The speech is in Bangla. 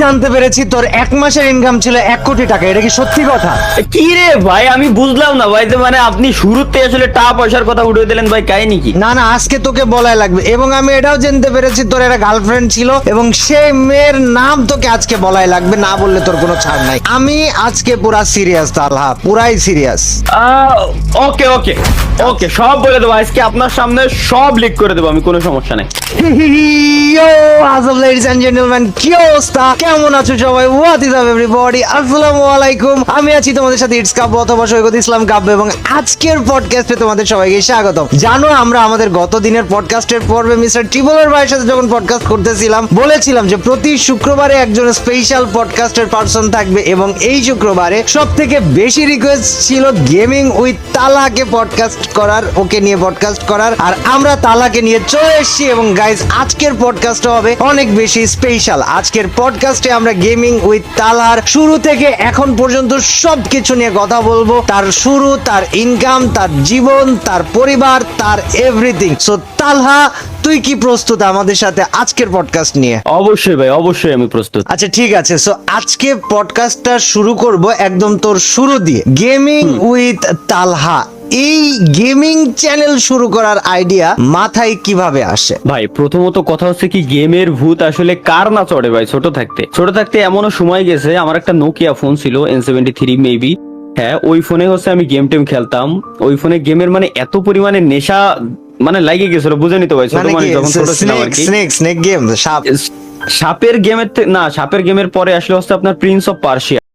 জানতে পেরেছি তোর 1 মাসের ইনকাম ছিল 1 কোটি টাকা, এটা কি সত্যি কথা? কি রে ভাই, আমি বুঝলাম না ভাই, যে মানে আপনি শুরুতে আসলে টাকা পয়সার কথা উঠে দিলেন ভাই, কাহিনী কি? না না, আজকে তোকে বলাই লাগবে। এবং আমি এটাও জানতে পেরেছি তোর একটা গার্লফ্রেন্ড ছিল এবং সেই মেয়ের নাম তোকে আজকে বলাই লাগবে, না বললে তোর কোনো ছাড় নাই। আমি আজকে পুরা সিরিয়াস তালহা, পুরাই সিরিয়াস। ওকে ওকে ওকে, সব বলে দেবো আজকে আপনার সামনে, সব লিক করে দেবো আমি, কোনো সমস্যা নেই। ladies and gentlemen, কি অবস্থা, কেমন আছো সবাই? What is up everybody? আসসালামু আলাইকুম। আমি আছি তোমাদের সাথে ইটস কাব্য অথবা সৈকত ইসলাম কাব্য, এবং আজকের পডকাস্টে তোমাদের সবাইকে স্বাগতম। জানো, আমরা আমাদের গত দিনের পডকাস্টের পর্বে মিস্টার টিবলের ভাইয়ের সাথে যখন পডকাস্ট করতেছিলাম, বলেছিলাম যে প্রতি শুক্রবারে একজন স্পেশাল পডকাস্টের পার্সন থাকবে, এবং এই শুক্রবারে সব থেকে বেশি রিকোয়েস্ট ছিল গেমিং উইথ তালাকে পডকাস্ট করার, ওকে নিয়ে পডকাস্ট করার। আর আমরা তালাকে নিয়ে চলে এসেছি, এবং গাইজ আজকের পডকাস্টটা হবে অনেক বেশি স্পেশাল। আজকের পডকাস্টে আমরা গেমিং উইথ তালহার শুরু থেকে এখন পর্যন্ত সবকিছু নিয়ে কথা বলবো, তার শুরু, তার ইনকাম, তার জীবন, তার পরিবার, তার এভরিথিং। সো তালহা, তুই কি প্রস্তুত আমাদের সাথে আজকের পডকাস্ট নিয়ে? অবশ্যই ভাই, অবশ্যই আমি প্রস্তুত। আচ্ছা ঠিক আছে, সো আজকে পডকাস্টটা শুরু করব একদম তোর শুরু দিয়ে, গেমিং উইথ তালহা। এই গেমিং চ্যানেল শুরু করার আইডিয়া মাথায় কিভাবে আসে? ভাই প্রথমত কথা হচ্ছে কি, গেমের ভূত আসলে কার না চড়ে ভাই। ছোট থাকতে এমনও সময় গেছে, আমার একটা নোকিয়া ফোন ছিল, N73 মেবি। হ্যাঁ, ওই ফোনে হচ্ছে আমি গেম টেম খেলতাম। ওই ফোনে গেমের মানে এত পরিমাণে নেশা মানে লাগে গেছিল, বুঝেনি তো ভাই, ছোট মানে মানে কি, যখন ছোট ছিলাম আর কি। স্নেক গেম, সাপ? সাপের গেমের না, সাপের গেমের পরে আসলে হচ্ছে আপনার প্রিন্স অফ পার্সিয়া।